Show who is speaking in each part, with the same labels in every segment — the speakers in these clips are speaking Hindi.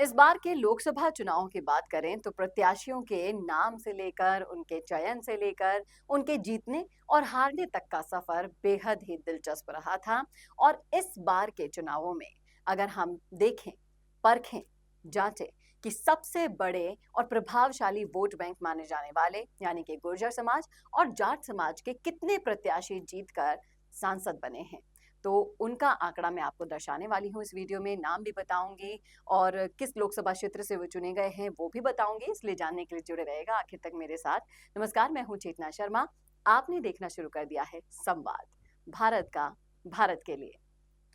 Speaker 1: इस बार के लोकसभा चुनावों की बात करें तो प्रत्याशियों के नाम से लेकर उनके चयन से लेकर उनके जीतने और हारने तक का सफर बेहद ही दिलचस्प रहा था। और इस बार के चुनावों में अगर हम देखें, परखें, जांचें कि सबसे बड़े और प्रभावशाली वोट बैंक माने जाने वाले यानी कि गुर्जर समाज और जाट समाज के कितने प्रत्याशी जीतकर सांसद बने हैं, तो उनका आंकड़ा मैं आपको दर्शाने वाली हूँ इस वीडियो में। नाम भी बताऊंगी और किस लोकसभा क्षेत्र से वो चुने गए हैं वो भी बताऊंगी, इसलिए जानने के लिए जुड़े रहेगा आखिर तक मेरे साथ। नमस्कार, मैं हूँ चेतना शर्मा। आपने देखना शुरू कर दिया है संवाद, भारत का भारत के लिए।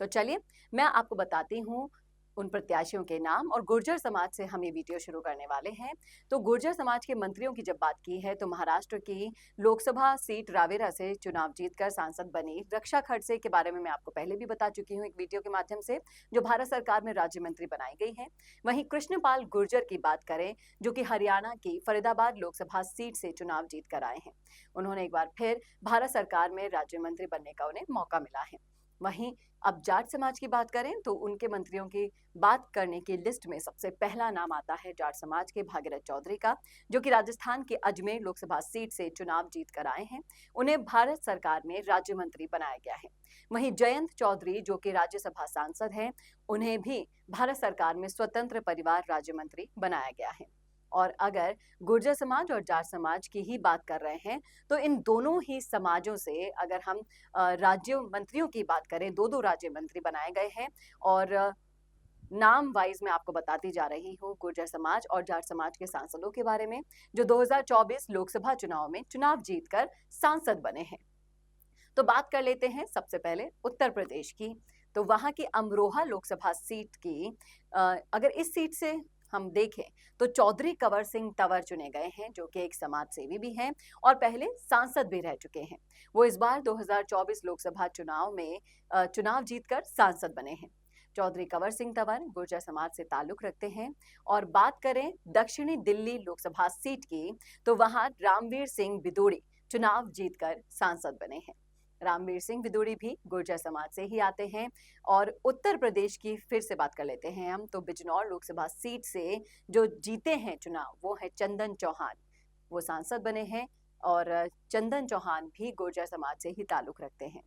Speaker 1: तो चलिए मैं आपको बताती हूँ उन प्रत्याशियों के नाम। और गुर्जर समाज से हम ये वीडियो शुरू करने वाले हैं। तो गुर्जर समाज के मंत्रियों की जब बात की है तो महाराष्ट्र की लोकसभा सीट रावेरा से चुनाव जीतकर सांसद बनी रक्षा खड़से के बारे में मैं आपको पहले भी बता चुकी हूँ एक वीडियो के माध्यम से, जो भारत सरकार में राज्य मंत्री बनाई गई है। वहीं कृष्णपाल गुर्जर की बात करें, जो कि हरियाणा की फरीदाबाद लोकसभा सीट से चुनाव जीत कर आए हैं। उन्होंने एक बार फिर भारत सरकार में राज्य मंत्री बनने का उन्हें मौका मिला है। वहीं अब जाट समाज की बात करें तो उनके मंत्रियों की बात करने की लिस्ट में सबसे पहला नाम आता है जाट समाज के भागीरथ चौधरी का, जो कि राजस्थान के अजमेर लोकसभा सीट से चुनाव जीत कर आए हैं। उन्हें भारत सरकार में राज्य मंत्री बनाया गया है। वहीं जयंत चौधरी, जो कि राज्यसभा सांसद हैं, उन्हें भी भारत सरकार में स्वतंत्र परिवार राज्य मंत्री बनाया गया है। और अगर गुर्जर समाज और जाट समाज की ही बात कर रहे हैं तो इन दोनों ही समाजों से अगर हम राज्य मंत्रियों की बात करें, दो दो राज्य मंत्री बनाए गए हैं। और नाम वाइज मैं आपको बताती जा रही हूँ गुर्जर समाज और जाट समाज के सांसदों के बारे में, जो 2024 लोकसभा चुनाव में चुनाव जीतकर सांसद बने हैं। तो बात कर लेते हैं सबसे पहले उत्तर प्रदेश की। तो वहां की अमरोहा लोकसभा सीट की अगर इस सीट से हम देखें तो चौधरी कंवर सिंह तंवर चुने गए हैं, जो कि एक समाज सेवी भी हैं और पहले सांसद भी रह चुके हैं। वो इस बार 2024 लोकसभा चुनाव में चुनाव जीतकर सांसद बने हैं। चौधरी कंवर सिंह तंवर गुर्जर समाज से ताल्लुक रखते हैं। और बात करें दक्षिणी दिल्ली लोकसभा सीट की, तो वहां रामवीर सिंह बिदूड़ी चुनाव जीतकर सांसद बने हैं। रामवीर सिंह बिदूड़ी भी गुर्जर समाज से ही आते हैं। और उत्तर प्रदेश की फिर से बात कर लेते हैं हम, तो बिजनौर लोकसभा सीट से जो जीते हैं चुनाव वो है चंदन चौहान, वो सांसद बने हैं। और चंदन चौहान भी गुर्जर समाज से ही ताल्लुक रखते हैं।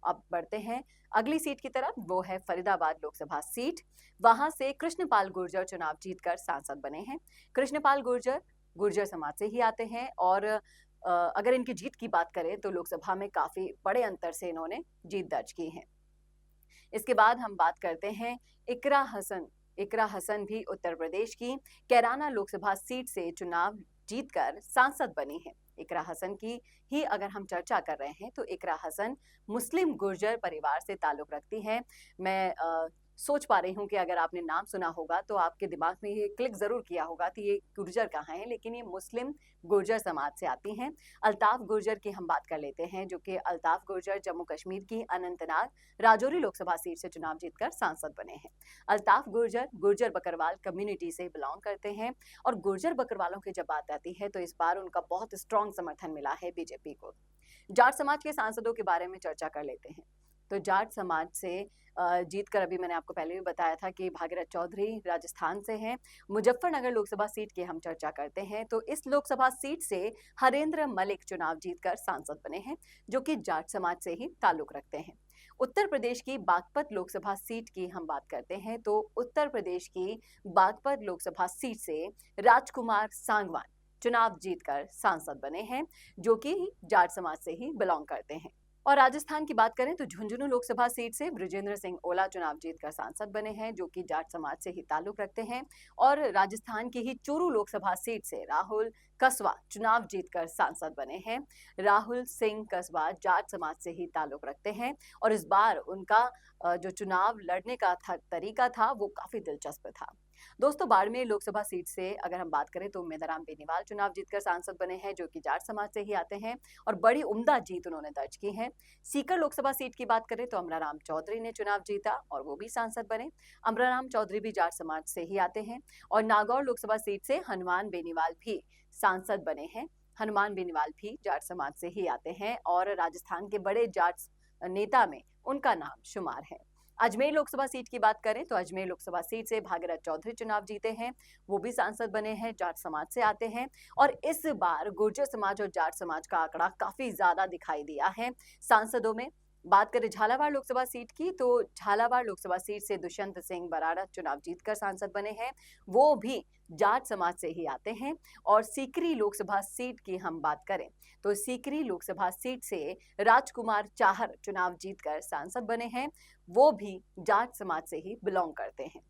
Speaker 1: अब बढ़ते हैं अगली सीट की तरफ, वो है फरीदाबाद लोकसभा सीट। वहां से कृष्णपाल गुर्जर चुनाव जीतकर सांसद बने हैं। कृष्णपाल गुर्जर गुर्जर समाज से ही आते हैं और अगर इनकी जीत की बात करें तो लोकसभा में काफी बड़े अंतर से इन्होंने जीत दर्ज की है। इसके बाद हम बात करते हैं इकरा हसन। इकरा हसन भी उत्तर प्रदेश की कैराना लोकसभा सीट से चुनाव जीतकर सांसद बनी है। इकरा हसन की ही अगर हम चर्चा कर रहे हैं तो इकरा हसन मुस्लिम गुर्जर परिवार से ताल्लुक रखती हैं। मैं सोच पा रही हूँ कि अगर आपने नाम सुना होगा तो आपके दिमाग में ये क्लिक जरूर किया होगा कि ये गुर्जर कहाँ है, लेकिन ये मुस्लिम गुर्जर समाज से आती हैं। अल्ताफ गुर्जर की हम बात कर लेते हैं, जो कि अल्ताफ गुर्जर जम्मू कश्मीर की अनंतनाग राजौरी लोकसभा सीट से चुनाव जीतकर सांसद बने हैं। अल्ताफ गुर्जर गुर्जर बकरवाल कम्युनिटी से बिलोंग करते हैं। और गुर्जर बकरवालों की जब बात आती है तो इस बार उनका बहुत स्ट्रॉन्ग समर्थन मिला है बीजेपी को। जाट समाज के सांसदों के बारे में चर्चा कर लेते हैं। तो जाट समाज से जीतकर, अभी मैंने आपको पहले भी बताया था कि भागीरथ चौधरी राजस्थान से हैं। मुजफ्फरनगर लोकसभा सीट की हम चर्चा करते हैं तो इस लोकसभा सीट से हरेंद्र मलिक चुनाव जीतकर सांसद बने हैं, जो कि जाट समाज से ही ताल्लुक रखते हैं। उत्तर प्रदेश की बागपत लोकसभा सीट की हम बात करते हैं तो उत्तर प्रदेश की बागपत लोकसभा सीट से राजकुमार सांगवान चुनाव जीतकर सांसद बने हैं, जो कि जाट समाज से ही बिलोंग करते हैं। और राजस्थान की बात करें तो झुंझुनू लोकसभा सीट से बृजेंद्र सिंह ओला चुनाव जीतकर सांसद बने हैं, जो कि जाट समाज से ही ताल्लुक रखते हैं। और राजस्थान की ही चूरू लोकसभा सीट से राहुल कसवा चुनाव जीतकर सांसद बने हैं। राहुल सिंह कसवा जाट समाज से ही ताल्लुक रखते हैं और इस बार उनका जो चुनाव लड़ने का तरीका था वो काफी दिलचस्प था। दोस्तों, बाड़मेर लोकसभा सीट से अगर हम बात करें तो मेदाराम बेनीवाल चुनाव जीतकर सांसद बने हैं, जो कि जाट समाज से ही आते हैं और बड़ी उम्दा जीत उन्होंने दर्ज की है। सीकर लोकसभा सीट की बात करें तो अमराराम चौधरी ने चुनाव जीता और वो भी सांसद बने। अमराराम चौधरी भी जाट समाज से ही आते हैं। और नागौर लोकसभा सीट से हनुमान बेनीवाल भी सांसद बने हैं। हनुमान बेनीवाल भी जाट समाज से ही आते हैं और राजस्थान के बड़े जाट नेता में उनका नाम शुमार है। अजमेर लोकसभा सीट की बात करें तो अजमेर लोकसभा सीट से भागीरथ चौधरी चुनाव जीते हैं। वो भी सांसद बने हैं, जाट समाज से आते हैं और इस बार गुर्जर समाज और जाट समाज का आंकड़ा काफी ज्यादा दिखाई दिया है सांसदों में। बात करें झालावाड़ लोकसभा सीट की तो झालावाड़ लोकसभा सीट से दुष्यंत सिंह बराड़ा चुनाव जीतकर सांसद बने हैं। वो भी जाट समाज से ही आते हैं। और सीकरी लोकसभा सीट की हम बात करें तो सीकरी लोकसभा सीट से राजकुमार चाहर चुनाव जीतकर सांसद बने हैं। वो भी जाट समाज से ही बिलोंग करते हैं।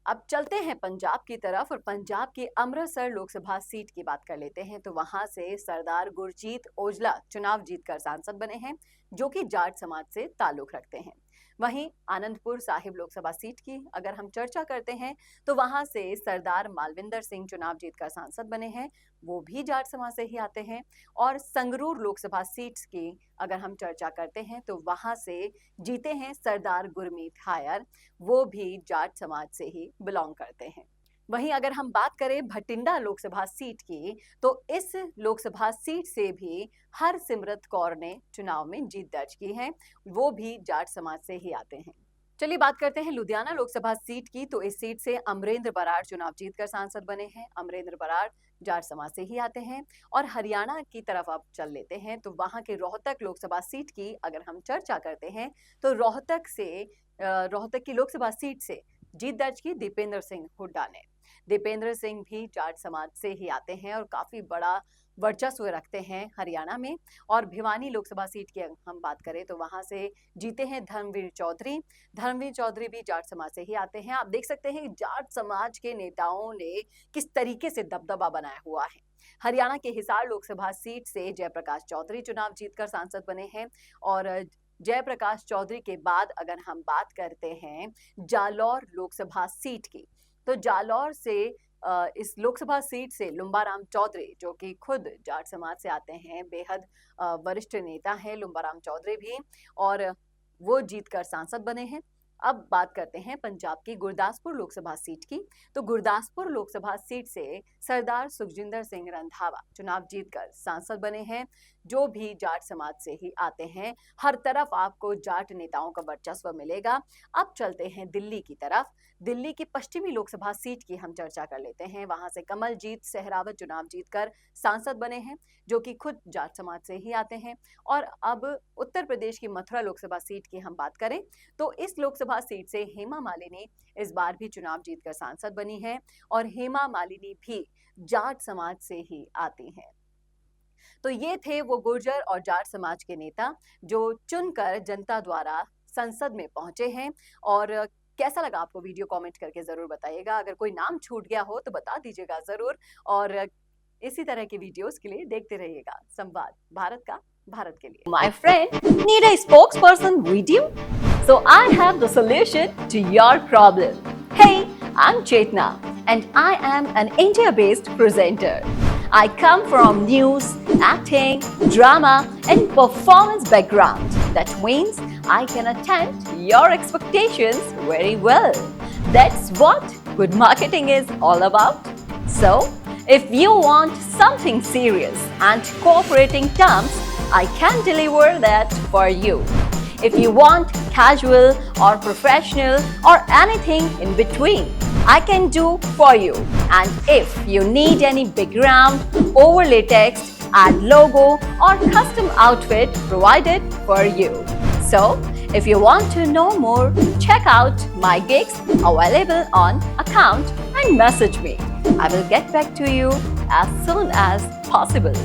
Speaker 1: अब चलते हैं पंजाब की तरफ और पंजाब के अमृतसर लोकसभा सीट की बात कर लेते हैं। तो वहां से सरदार गुरजीत औजला चुनाव जीतकर सांसद बने हैं, जो कि जाट समाज से ताल्लुक रखते हैं। वहीं आनंदपुर साहिब लोकसभा सीट की अगर हम चर्चा करते हैं तो वहां से सरदार मालविंदर सिंह चुनाव जीतकर सांसद बने हैं। वो भी जाट समाज से ही आते हैं। और संगरूर लोकसभा सीट की अगर हम चर्चा करते हैं तो वहां से जीते हैं सरदार गुरमीत हायर। वो भी जाट समाज से ही बिलोंग करते हैं। वहीं अगर हम बात करें भटिंडा लोकसभा सीट की तो इस लोकसभा सीट से भी हरसिमरत कौर ने चुनाव में जीत दर्ज की है। वो भी जाट समाज से ही आते हैं। चलिए बात करते हैं लुधियाना लोकसभा सीट की। तो इस सीट से अमरेंद्र बराड़ चुनाव जीतकर सांसद बने हैं। अमरेंद्र बराड़ जाट समाज से ही आते हैं। और हरियाणा की तरफ अब चल लेते हैं तो वहां के रोहतक लोकसभा सीट की अगर हम चर्चा करते हैं तो रोहतक की लोकसभा सीट से जीत दर्ज की दीपेंद्र सिंह हुड्डा ने। दीपेंद्र सिंह भी जाट समाज से ही आते हैं और काफी बड़ा वर्चस्व रखते हैं हरियाणा में। और भिवानी लोकसभा सीट की हम बात करें तो वहां से जीते हैं धर्मवीर चौधरी। धर्मवीर चौधरी भी जाट समाज से ही आते हैं। आप देख सकते हैं जाट समाज के नेताओं ने किस तरीके से दबदबा बनाया हुआ है। हरियाणा के हिसार लोकसभा सीट से जयप्रकाश चौधरी चुनाव जीतकर सांसद बने हैं। और जयप्रकाश चौधरी के बाद अगर हम बात करते हैं जालौर लोकसभा सीट की तो जालौर से इस लोकसभा सीट से लुम्बाराम चौधरी, जो कि खुद जाट समाज से आते हैं, बेहद वरिष्ठ नेता हैं लुम्बाराम चौधरी भी, और वो जीतकर सांसद बने हैं। अब बात करते हैं पंजाब की गुरदासपुर लोकसभा सीट की। तो गुरदासपुर लोकसभा सीट से सरदार सुखजिंदर सिंह रंधावा चुनाव जीतकर सांसद बने हैं, जो भी जाट समाज से ही आते हैं। हर तरफ आपको जाट नेताओं का वर्चस्व मिलेगा। अब चलते हैं दिल्ली की तरफ। दिल्ली की पश्चिमी लोकसभा सीट की हम चर्चा कर लेते हैं। वहां से कमलजीत सहरावत चुनाव जीतकर सांसद बने हैं, जो कि खुद जाट समाज से ही आते हैं। और अब उत्तर प्रदेश की मथुरा लोकसभा सीट की हम बात करें तो इस लोकसभा सीट से हेमा मालिनी इस बार भी चुनाव जीतकर सांसद बनी है। और हेमा मालिनी भी जाट समाज से ही आती हैं। तो ये थे वो गुर्जर और जाट समाज के नेता जो चुनकर जनता द्वारा संसद में पहुंचे हैं। और कैसा लगा आपको वीडियो कमेंट करके जरूर बताइएगा। अगर कोई नाम छूट गया हो तो बता दीजिएगा जरूर। और इसी तरह के वीडियोस के लिए देखते रहिएगा संवाद भारत का, भारत के लिए। My friend, need a spokesperson video? So I have the solution to your problem. Hey, I'm Chetna and I am an India-based presenter. I come from news, acting, drama and performance background. That means I can attend your expectations very well. That's what good marketing is all about. So, if you want something serious and cooperating terms, I can deliver that for you. If you want casual or professional or anything in between, I can do for you. And if you need any background, overlay text, add logo or custom outfit provided for you. So, if you want to know more, check out my gigs available on account and message me. I will get back to you as soon as possible.